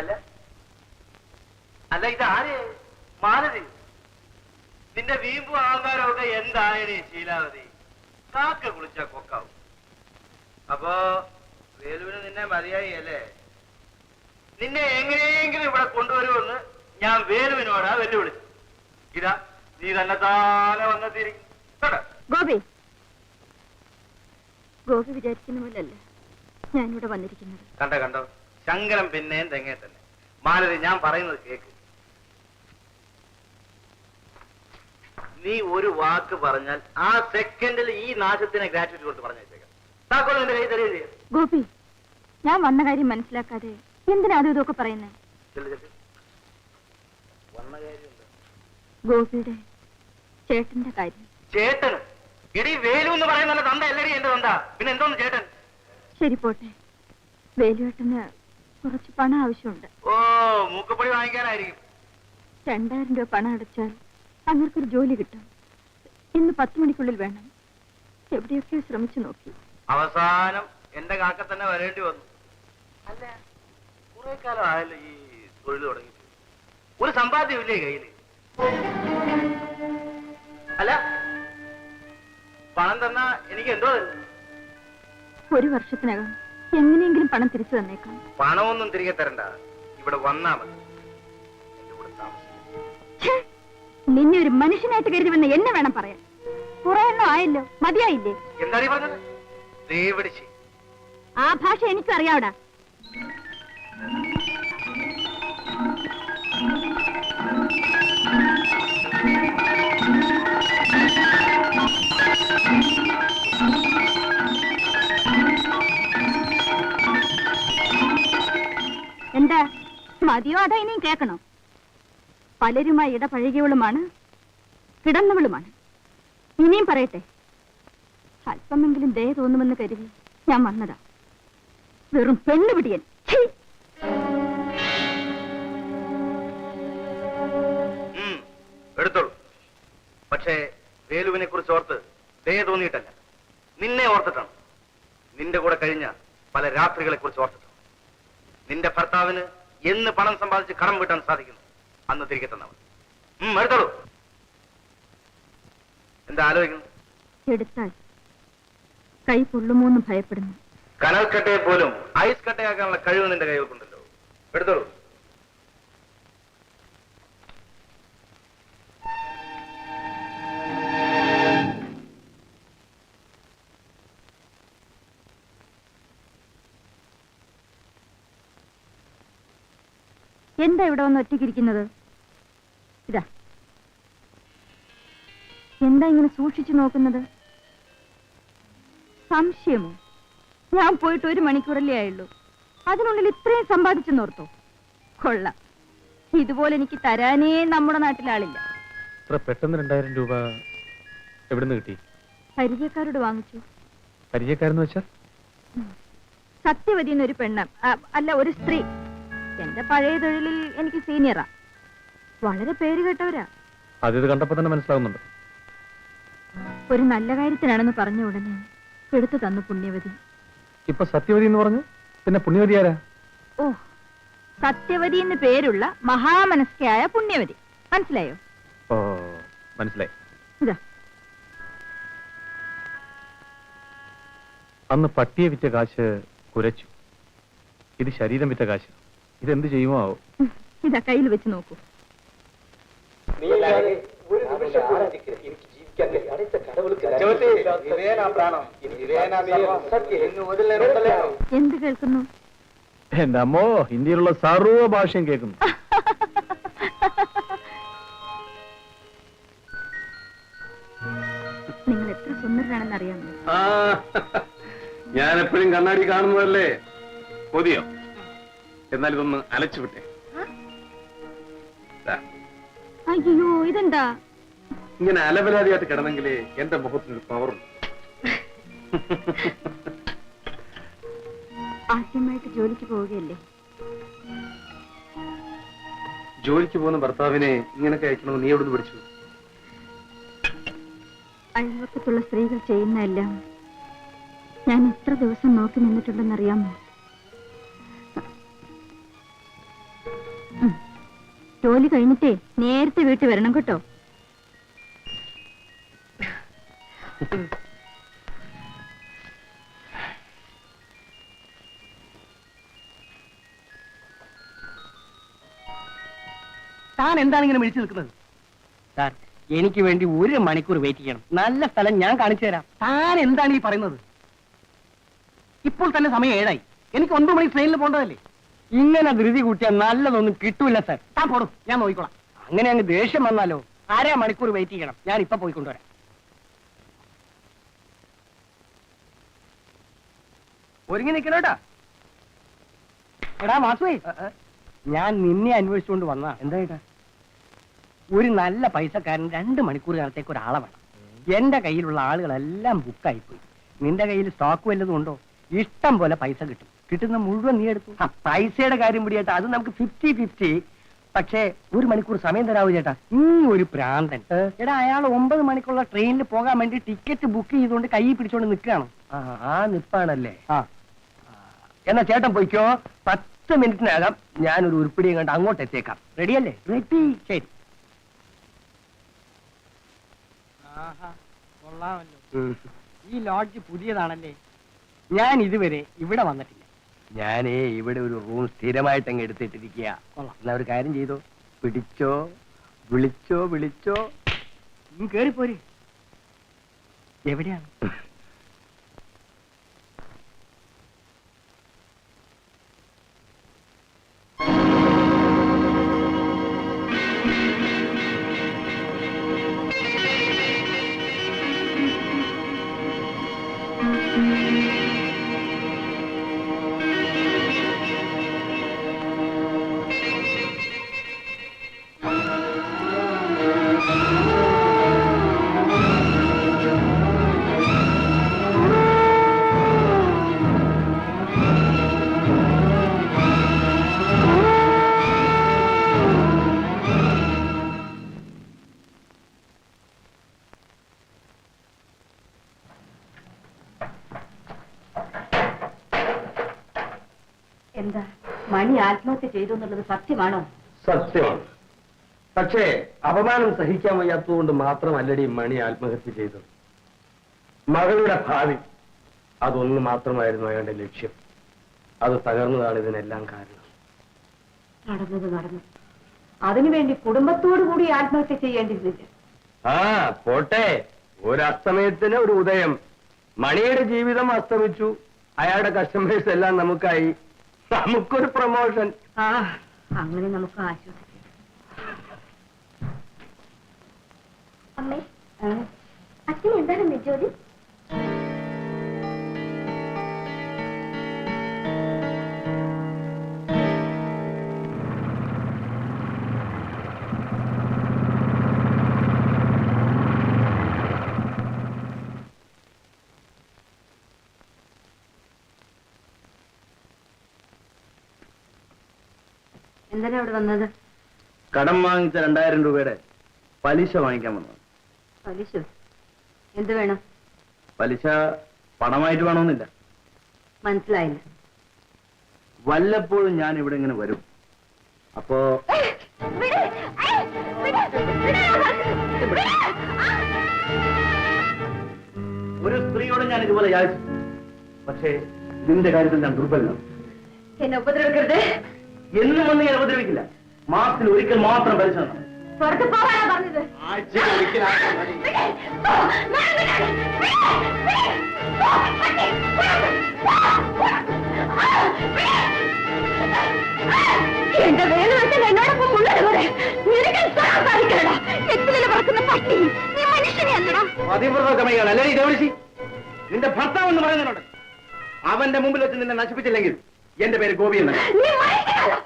അല്ല അല്ല ഇതാര് മാലതി? നിന്റെ വീമ്പും ആകാരമൊക്കെ എന്തായണി ശീലാവതി? കാക്ക കുളിച്ച കൊക്കാവും. അപ്പോ വേലുവിന് നിന്നെ മതിയായി അല്ലേ? നിന്നെ എങ്ങനെയെങ്കിലും ഇവിടെ കൊണ്ടുവരുമെന്ന് ഞാൻ വേലുവിനോടാ വെല്ലുവിളിച്ചു. ഇതാ നീ തന്നെ താനെ വന്നെത്തിയിരിക്കും. ഗോപി, ഗോപി വിചാരിക്കുന്ന പോലല്ല ഞാനിവിടെ വന്നിരിക്കുന്നത്. കണ്ടോ ശങ്കരം പിന്നെയും തെങ്ങേ തന്നെ. മാലതി, ഞാൻ പറയുന്നത് കേക്ക്. നീ ഒരു വാക്ക് പറഞ്ഞാൽ ആ സെക്കൻഡിൽ ഈ നാശത്തിനെ ഗ്രാറ്റുവിറ്റി കൊടുത്ത് പറഞ്ഞേക്കാം. താക്കോൽ എന്റെ കൈ തരുകയും ചെയ്യാം. ഗോപി, ഞാൻ വന്ന കാര്യം മനസ്സിലാക്കാതെ എന്തിനാ അതും ഇതൊക്കെ പറയുന്നത്? ഗോപിയുടെ ചേട്ടന്റെ കാര്യം. ചേട്ടന് എടി വേലു എന്ന് പറയുന്ന തന്ത എല്ലടി എന്റെ തന്ത, പിന്നെ എന്തോന്ന് ചേട്ടൻ? ശരി പോട്ടെ, വേലുവേട്ടന് കുറച്ച് പണം ആവശ്യമുണ്ട്. ഓ, മൂക്കപ്പൊടി വാങ്ങിക്കാനായിരിക്കും. 2000 രൂപ പണം അടച്ചാൽ അങ്ങനൊരു ജോലി കിട്ടും. ഇന്ന് 10 മണിക്കുള്ളിൽ വേണം. എവിടെയൊക്കെയോ ശ്രമിച്ചു നോക്കി. അവസാനം എന്റെ കാക്ക തന്നെ വരേണ്ടി വന്നു. അല്ല, കുറെ കാലം ആയല്ലോ ഈ തൊഴിൽ തുടങ്ങി. ഒരു സമ്പാദ്യമില്ലേ കയ്യില്? അല്ല, പണം തന്നാ എനിക്ക് എന്തോ തരും? 1 വർഷത്തിനകം എങ്ങനെയെങ്കിലും പണം തിരിച്ചു തന്നേക്കാം. പണമൊന്നും തിരികെ തരണ്ട, ഇവിടെ വന്നാ മതി. എന്റെ കൂടെ താമസിക്കും. നിന്നെ ഒരു മനുഷ്യനായിട്ട് കരുതി വന്ന് എന്നെ വേണം പറയാൻ. കുറെ എണ്ണം ആയല്ലോ, മതിയായില്ലേ? എന്താണ് ഈ പറഞ്ഞത്? ദേവടിച്ച് ആ ഭാഷ എനിക്കും അറിയാവടാ. എന്താ, മതിയോ അതാ ഇനിയും കേൾക്കണോ? പലരുമായി ഇടപഴകിയവളുമാണ്, കിടന്നവളുമാണ്. ഇനിയും പറയട്ടെ, അല്പമെങ്കിലും ദയ തോന്നുമെന്ന് കരുതി ഞാൻ വന്നതാ. വെറും പെണ്ണുപിടിയൻ. എടുത്തോളൂ. പക്ഷേ വേലുവിനെ കുറിച്ച് ഓർത്ത് ദയ തോന്നിയിട്ടല്ല, നിന്നെ ഓർത്തിട്ടാണ്. നിന്റെ കൂടെ കഴിഞ്ഞ പല രാത്രികളെ കുറിച്ച് ഓർത്തിട്ടാണ്. നിന്റെ ഭർത്താവിന് എന്ന് പണം സമ്പാദിച്ച് കടം വീട്ടാൻ സാധിക്കുന്നു അന്ന് തിരികെ തന്നവൻ. എടുത്തോളൂ. എന്താ ആലോചിക്കുന്നു? എടുത്താൽ കൈ പൊള്ളുമോന്ന് ഭയപ്പെടുന്നു. കനൽക്കട്ടയെ പോലും ഐസ് കട്ടയാക്കാനുള്ള കഴിവ് നിന്റെ കൈവക്കുണ്ടല്ലോ. എടുത്തോളൂ. എന്താ ഇവിടെ വന്ന് ഒറ്റയ്ക്കിരിക്കുന്നത്? ഇതാ, എന്താ ഇങ്ങനെ സൂക്ഷിച്ചു നോക്കുന്നത്? സംശയമോ? ഞാൻ പോയിട്ട് 1 മണിക്കൂറല്ലേ ആയുള്ളൂ, അതിനുള്ളിൽ ഇത്രയും സമ്പാദിച്ചെന്നോർത്തോ? കൊള്ളാം, ഇതുപോലെ എനിക്ക് തരാനേ നമ്മുടെ നാട്ടിലാളില്ല. പെട്ടെന്ന് 2000 രൂപ എവിടുന്ന് കിട്ടി? പരിചയക്കാരോട് വാങ്ങിച്ചു. പരിചയക്കാരെന്ന് വെച്ചാൽ? സത്യവതി എന്നൊരു പെണ്ണ്, അല്ല ഒരു സ്ത്രീ. എന്റെ പഴയ തൊഴിലിൽ എനിക്ക് സീനിയറാ. വളരെ പേര് കേട്ടവരാ. അത് കണ്ടപ്പോ തന്നെ മനസ്സിലാവുന്നുണ്ട്. ഒരു നല്ല കാര്യത്തിനാണെന്ന് പറഞ്ഞ ഉടനെ എടുത്തു തന്നു പുണ്യവതി. ഇപ്പൊ സത്യവതി എന്ന് പറഞ്ഞു, പിന്നെ പുണ്യവതി ആരാ? ഓ, സത്യവതി എന്ന് പേരുള്ള മഹാമനസ്കയായ പുണ്യവതി. മനസ്സിലായോ? ഓ, മനസ്സിലായി. ഇതാ, അന്ന് പട്ടിയെ വിറ്റ കാശ് കുരച്ചു. ഇത് ശരീരം വിറ്റ കാശ്. ഇതെന്ത് ചെയ്യുമോ ആവോ? ഇതാ കയ്യിൽ വെച്ച് നോക്കൂ. എന്ത് കേൾക്കുന്നു? എന്റെ അമ്മോ, ഇന്ത്യയിലുള്ള സർവ്വ ഭാഷയും കേൾക്കുന്നു. നിങ്ങൾ എത്ര സുന്ദരനാണെന്ന് അറിയാമോ? ഞാൻ എപ്പോഴും കണ്ണാടി കാണുന്നതല്ലേ. കൊതിയോ? എന്നാൽ ഇതൊന്ന് അലച്ചു വിട്ടെ. അയ്യോ, ഇതെന്താ ഇങ്ങനെ അലവലാതിയായിട്ട് കിടന്നെങ്കിലേ എന്റെ മുഖത്തിന് പവറുണ്ട്. ആദ്യമായിട്ട് ജോലിക്ക് പോവുകയല്ലേ? ജോലിക്ക് പോകുന്ന ഭർത്താവിനെ ഇങ്ങനൊക്കെ അയക്കണമെന്ന് നീ എവിടുന്ന് പഠിച്ചു? അയൽവക്കത്തുള്ള സ്ത്രീകൾ ചെയ്യുന്നതെല്ലാം ഞാൻ എത്ര ദിവസം നോക്കി നിന്നിട്ടുണ്ടെന്നറിയാമോ? ജോലി കഴിഞ്ഞിട്ടേ നേരത്തെ വീട്ടിൽ വരണം കേട്ടോ. താൻ എന്താണ് ഇങ്ങനെ വിളിച്ചു നിൽക്കുന്നത്? സാർ, എനിക്ക് വേണ്ടി 1 മണിക്കൂർ വെയിറ്റ് ചെയ്യണം. നല്ല സ്ഥലം ഞാൻ കാണിച്ചു തരാം. താൻ എന്താണ് ഈ പറയുന്നത്? ഇപ്പോൾ തന്നെ സമയം 7 എനിക്ക് 9 മണി ട്രെയിനിൽ പോകേണ്ടതല്ലേ? ഇങ്ങനെ ധൃതി കൂട്ടിയാൽ നല്ലതൊന്നും കിട്ടൂല സാർ. താൻ പോടും, ഞാൻ നോക്കിക്കോളാം. അങ്ങനെ അങ്ങ് ദേഷ്യം വന്നാലോ? 1/2 മണിക്കൂർ വെയിറ്റ് ചെയ്യണം. ഞാൻ ഇപ്പൊ പോയിക്കൊണ്ടുവരാം. ഒരുങ്ങി നിൽക്കണോട്ടാ. എടാ മാസുവേ, ഞാൻ നിന്നെ അന്വേഷിച്ചുകൊണ്ട് വന്നാ. എന്തായിട്ടാ? ഒരു നല്ല പൈസക്കാരൻ 2 മണിക്കൂർ കാലത്തേക്ക് ഒരാളെ വേണം. എന്റെ കയ്യിലുള്ള ആളുകളെല്ലാം ബുക്കായി പോയി. നിന്റെ കയ്യിൽ സ്റ്റോക്ക് വല്ലതും ഉണ്ടോ? ഇഷ്ടം പോലെ പൈസ കിട്ടും. കിട്ടുന്ന മുഴുവൻ നീ എടുത്തു. പൈസയുടെ കാര്യം പിടിയേട്ടാ, അത് നമുക്ക് 50-50. പക്ഷേ 1 മണിക്കൂർ സമയം തരാവൂ ചേട്ടാ. ഒരു പ്രാന്തൻ. എടാ, അയാൾ 9 മണിക്കുള്ള ട്രെയിനിൽ പോകാൻ വേണ്ടി ടിക്കറ്റ് ബുക്ക് ചെയ്തുകൊണ്ട് കൈ പിടിച്ചോണ്ട് നിൽക്കുകയാണ്. ആ നിപ്പാണല്ലേ? എന്നാ ചേട്ടൻ പോയിക്കോ. 10 മിനിറ്റിനകം ഞാനൊരു ഉരുപ്പിടിയും കണ്ട് അങ്ങോട്ട് എത്തിയേക്കാം. റെഡിയല്ലേ? റെഡി. ശരി. ഈ ലോഡ്ജ് പുതിയതാണല്ലേ? ഞാൻ ഇതുവരെ ഇവിടെ വന്നിട്ടില്ല. ഞാനേ ഇവിടെ ഒരു റൂം സ്ഥിരമായിട്ട് അങ്ങ് എടുത്തിട്ടിരിക്കുക. എന്നാ ഒരു കാര്യം ചെയ്തോ, പിടിച്ചോ, വിളിച്ചോ. നീ കേറിപ്പോര്. എവിടെയാണ്? എന്താ മണി ആത്മഹത്യ ചെയ്തു എന്നുള്ളത് സത്യമാണോ? സത്യമാണ്. പക്ഷേ അപമാനം സഹിക്കാൻ വയ്യാത്തതുകൊണ്ട് മാത്രമല്ലടി മണി ആത്മഹത്യ ചെയ്തത്. മകളുടെ ഭാവി, അതൊന്നു മാത്രമായിരുന്നു അയാളുടെ ലക്ഷ്യം. അത് തകർന്നതാണ് ഇതിനെല്ലാം കാരണം. നടന്നു. അതിനുവേണ്ടി കുടുംബത്തോടു കൂടി ആത്മഹത്യ ചെയ്യേണ്ടിയിരുന്നില്ല. പോട്ടെ, ഒരു അസ്തമയത്തിന് ഒരു ഉദയം. മണിയുടെ ജീവിതം അസ്തമിച്ചു. അയാളുടെ കസ്റ്റമേഴ്സ് എല്ലാം നമുക്കായി. നമുക്കൊരു പ്രൊമോഷൻ. അങ്ങനെ നമുക്ക് ആശ്വസിക്കാം. അമ്മേ, അച്ഛൻ എന്താണ് ജോലി? എന്തിനാ ഇവിടെ വന്നത്? കടം വാങ്ങിച്ച 2000 രൂപയുടെ പലിശ വാങ്ങിക്കാൻ വന്നത്. പലിശ? എന്ത് വേണം? പലിശ പണമായിട്ട് വേണമെന്നില്ല. മനസ്സിലായില്ല. വല്ലപ്പോഴും ഞാൻ ഇവിടെ ഇങ്ങനെ വരും. അപ്പോ ഒരു സ്ത്രീയോട് ഞാൻ ഇതുപോലെ യാചിച്ചു. പക്ഷേ നിന്റെ കാര്യത്തിൽ ഞാൻ ദുർബലനാണ്. എന്നെ ഉപദ്രവിക്കരുത്. എന്നും വന്ന് ഞാൻ ഉപദ്രവിക്കില്ല. മാസത്തിൽ ഒരിക്കൽ മാത്രം പലിശ തരണം. പുറത്ത് പോകാനാ പറഞ്ഞത്. ആഴ്ചയിൽ ഒരിക്കലാക്കാൻ മതി. എന്റെ വേല വെച്ചാൽ എന്നോടൊപ്പം ഉള്ളത് നിനക്ക് സാധിക്കണടാ. എത്തിലെ പറക്കുന്ന പട്ടി, നീ മനുഷ്യനെ അല്ലടാ. പതിവ്രതമയാണ് അല്ലേ ഇതേവിളിച്ചി? നിന്റെ ഭർത്താവ് എന്ന് പറയുന്നതിനോട് അവന്റെ മുമ്പിൽ വെച്ച് നിന്നെ നശിപ്പിച്ചില്ലെങ്കിൽ എന്റെ പേര് ഗോപി എന്നാണ്. നീ മരിക്കണടാ.